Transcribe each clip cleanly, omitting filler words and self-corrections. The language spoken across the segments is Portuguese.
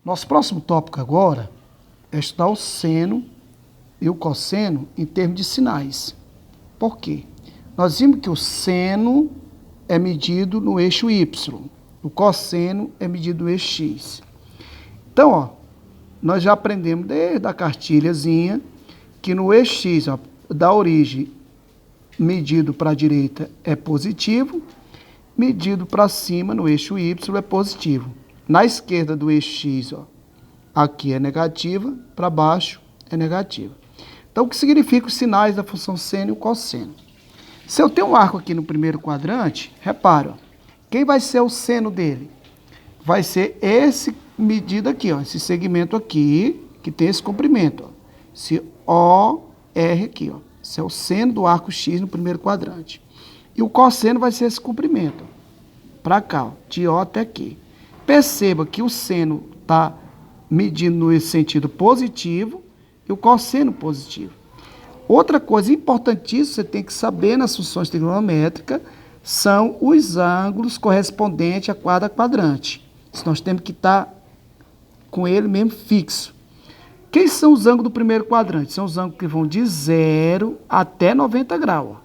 Nosso próximo tópico agora é estudar o seno e o cosseno em termos de sinais. Por quê? Nós vimos que o seno é medido no eixo Y, o cosseno é medido no eixo X. Então, ó, nós já aprendemos desde a cartilhazinha que no eixo X, ó, da origem, medido para a direita é positivo, medido para cima no eixo Y é positivo. Na esquerda do eixo X, ó, aqui é negativa, para baixo é negativa. Então, o que significa os sinais da função seno e o cosseno? Se eu tenho um arco aqui no primeiro quadrante, repara, ó, quem vai ser o seno dele? Vai ser esse medido aqui, ó, esse segmento aqui, que tem esse comprimento, ó, esse OR aqui, ó. Esse é o seno do arco X no primeiro quadrante. E o cosseno vai ser esse comprimento, para cá, ó, de O até aqui. Perceba que o seno está medindo no sentido positivo e o cosseno positivo. Outra coisa importantíssima, você tem que saber nas funções trigonométricas, são os ângulos correspondentes a cada quadrante. Isso nós temos que estar com ele mesmo fixo. Quem são os ângulos do primeiro quadrante? São os ângulos que vão de 0 até 90 graus.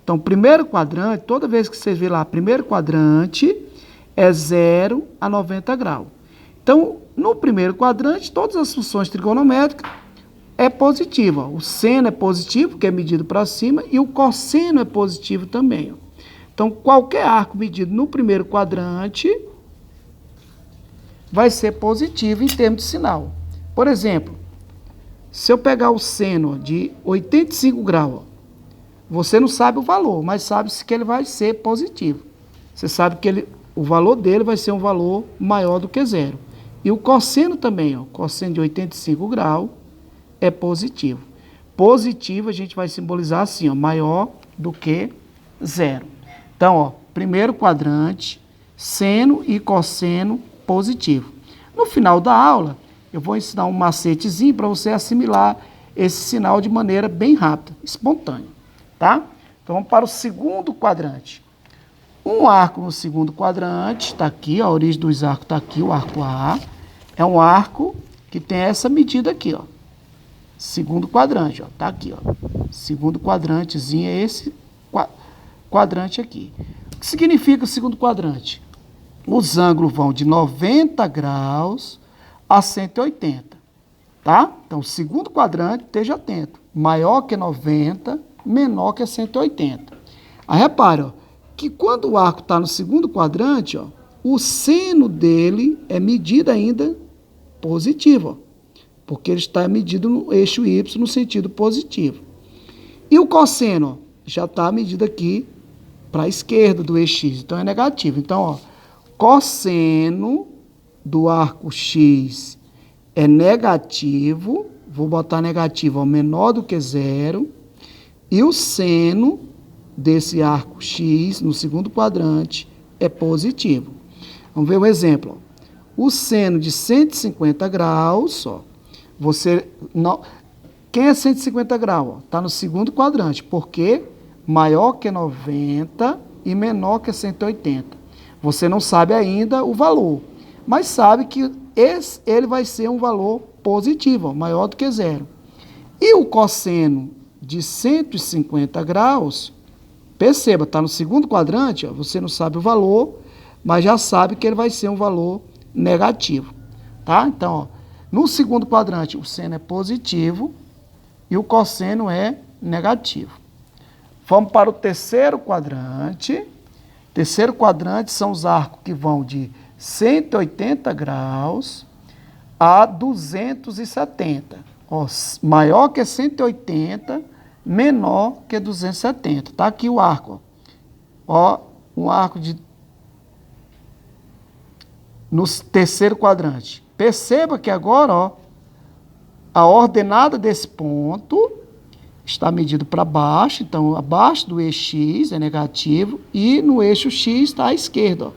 Então, primeiro quadrante, toda vez que você vê lá, primeiro quadrante é 0 a 90 graus. Então, no primeiro quadrante, todas as funções trigonométricas é positiva. O seno é positivo, que é medido para cima, e o cosseno é positivo também. Ó. Então, qualquer arco medido no primeiro quadrante vai ser positivo em termos de sinal. Por exemplo, se eu pegar o seno de 85 graus, ó, você não sabe o valor, mas sabe que ele vai ser positivo. Você sabe que o valor dele vai ser um valor maior do que zero. E o cosseno também, ó, cosseno de 85 graus é positivo. Positivo a gente vai simbolizar assim, ó, maior do que zero. Então, ó, primeiro quadrante, seno e cosseno positivo. No final da aula, eu vou ensinar um macetezinho para você assimilar esse sinal de maneira bem rápida, espontânea, tá? Então, vamos para o segundo quadrante. Um arco no segundo quadrante, está aqui, a origem dos arcos está aqui, o arco A. É um arco que tem essa medida aqui, ó. Segundo quadrante, ó, tá aqui, ó. Segundo quadrantezinho é esse quadrante aqui. O que significa o segundo quadrante? Os ângulos vão de 90 graus a 180, tá? Então, segundo quadrante, esteja atento. Maior que 90, menor que 180. Aí, repare, ó, que quando o arco está no segundo quadrante, ó, o seno dele é medido ainda positivo, ó, porque ele está medido no eixo Y no sentido positivo. E o cosseno, ó, já está medido aqui para a esquerda do eixo X, então é negativo. Então, ó, cosseno do arco X é negativo, vou botar negativo, ó, menor do que zero, e o seno desse arco X no segundo quadrante é positivo. Vamos ver um exemplo. Ó. O seno de 150 graus, ó, quem é 150 graus? Está no segundo quadrante, porque maior que 90 e menor que 180. Você não sabe ainda o valor, mas sabe que ele vai ser um valor positivo, ó, maior do que zero. E o cosseno de 150 graus, perceba, está no segundo quadrante, ó, você não sabe o valor, mas já sabe que ele vai ser um valor negativo. Tá? Então, ó, no segundo quadrante, o seno é positivo e o cosseno é negativo. Vamos para o terceiro quadrante. Terceiro quadrante são os arcos que vão de 180 graus a 270. Ó, maior que 180, menor que 270. Tá aqui o arco. Ó, um arco no terceiro quadrante. Perceba que agora, ó, a ordenada desse ponto está medido para baixo, então abaixo do eixo X é negativo e no eixo X está à esquerda, ó,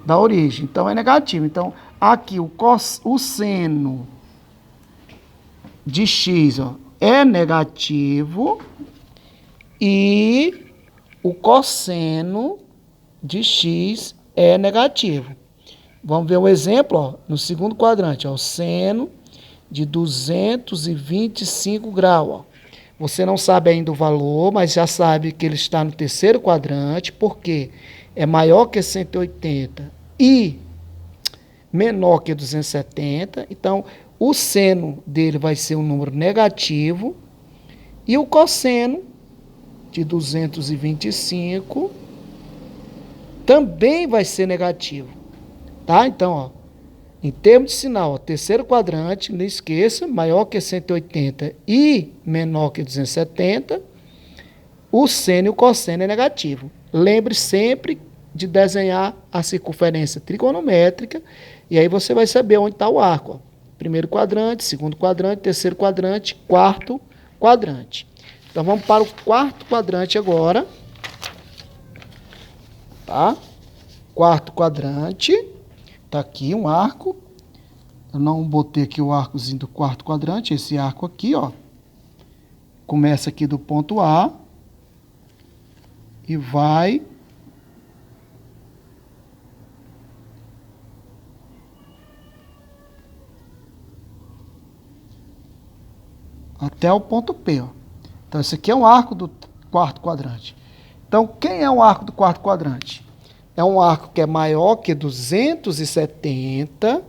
da origem, então é negativo. Então aqui o seno de X, ó, é negativo e o cosseno de X é negativo. Vamos ver um exemplo, ó, no segundo quadrante, ó, o seno de 225 graus. Ó. Você não sabe ainda o valor, mas já sabe que ele está no terceiro quadrante, porque é maior que 180 e menor que 270. Então, o seno dele vai ser um número negativo e o cosseno de 225 também vai ser negativo. Tá? Então, ó, em termos de sinal, ó, terceiro quadrante, não esqueça, maior que 180 e menor que 270, o seno e o cosseno é negativo. Lembre sempre de desenhar a circunferência trigonométrica e aí você vai saber onde está o arco. Ó. Primeiro quadrante, segundo quadrante, terceiro quadrante, quarto quadrante. Então, vamos para o quarto quadrante agora. Tá? Quarto quadrante. Tá aqui um arco. Eu não botei aqui o arcozinho do quarto quadrante, esse arco aqui, ó. Começa aqui do ponto A e vai até o ponto P, ó. Então, esse aqui é um arco do quarto quadrante. Então, quem é um arco do quarto quadrante? É um arco que é maior que 270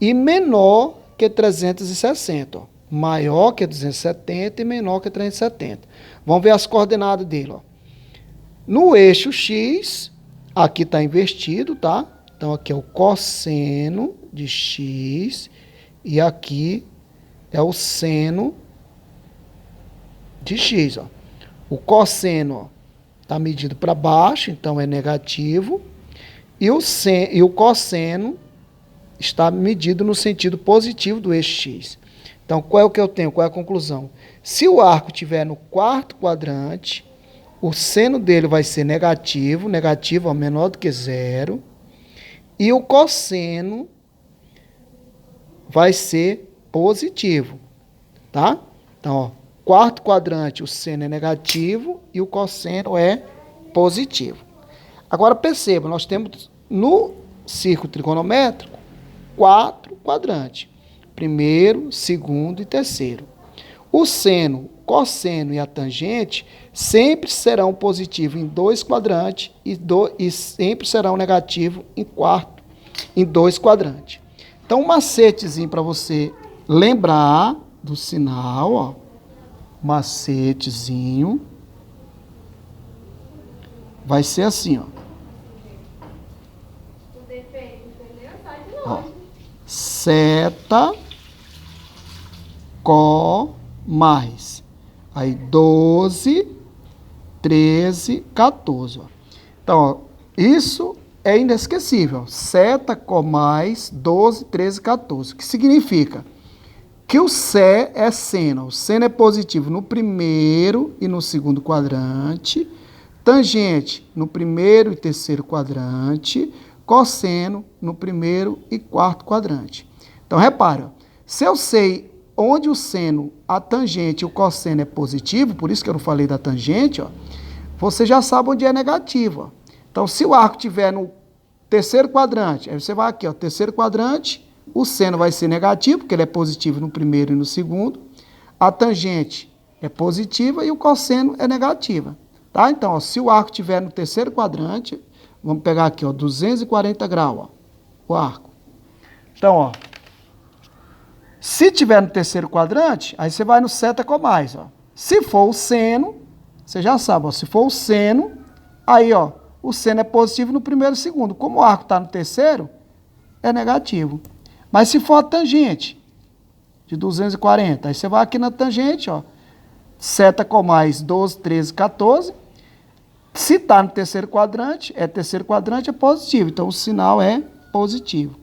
e menor que 360. Ó. Maior que 270 e menor que 370. Vamos ver as coordenadas dele. Ó. No eixo X, aqui está invertido, tá? Então, aqui é o cosseno de X e aqui é o seno de X. Ó. O cosseno está medido para baixo, então é negativo. E o cosseno está medido no sentido positivo do eixo X. Então, qual é o que eu tenho? Qual é a conclusão? Se o arco estiver no quarto quadrante, o seno dele vai ser negativo, negativo é menor do que zero, e o cosseno vai ser positivo, tá? Então, ó, quarto quadrante, o seno é negativo e o cosseno é positivo. Agora, perceba, nós temos no círculo trigonométrico 4 quadrantes. Primeiro, segundo e terceiro. O seno, cosseno e a tangente sempre serão positivos em 2 quadrantes e sempre serão negativos em 2 quadrantes. Então, um macetezinho para você lembrar do sinal, ó. Macetezinho. Vai ser assim, ó. Ó. Seta, có, mais. Aí 12, 13, 14. Ó. Então, ó, isso é inesquecível. Seta, có, mais, 12, 13, 14. O que significa? Que o Sé é seno. O seno é positivo no primeiro e no segundo quadrante. Tangente no primeiro e terceiro quadrante. Cosseno no primeiro e quarto quadrante. Então, repara, se eu sei onde o seno, a tangente e o cosseno é positivo, por isso que eu não falei da tangente, ó, você já sabe onde é negativo. Ó. Então, se o arco estiver no terceiro quadrante, aí você vai aqui, ó, terceiro quadrante, o seno vai ser negativo, porque ele é positivo no primeiro e no segundo. A tangente é positiva e o cosseno é negativa. Tá? Então, ó, se o arco estiver no terceiro quadrante, vamos pegar aqui, ó, 240 graus, ó, o arco. Então, ó, se tiver no terceiro quadrante, aí você vai no seta com mais, ó. Se for o seno, você já sabe, ó, se for o seno, aí, ó, o seno é positivo no primeiro e segundo. Como o arco está no terceiro, é negativo. Mas se for a tangente de 240, aí você vai aqui na tangente, ó, seta com mais 12, 13, 14. Se está no terceiro quadrante, é positivo. Então, o sinal é positivo.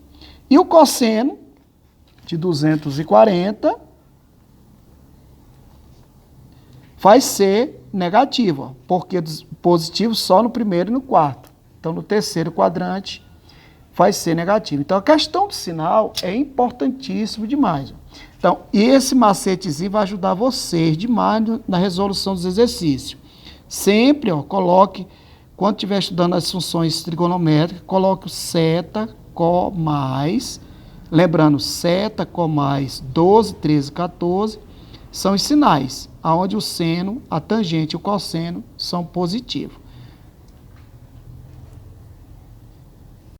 E o cosseno de 240 vai ser negativo, ó, porque positivo só no primeiro e no quarto. Então, no terceiro quadrante vai ser negativo. Então, a questão do sinal é importantíssimo demais. Ó. Então, esse macetezinho vai ajudar vocês demais na resolução dos exercícios. Sempre, ó, coloque, quando estiver estudando as funções trigonométricas, coloque o seta comais, lembrando, seta, comais, 12, 13, 14, são os sinais, onde o seno, a tangente e o cosseno são positivos.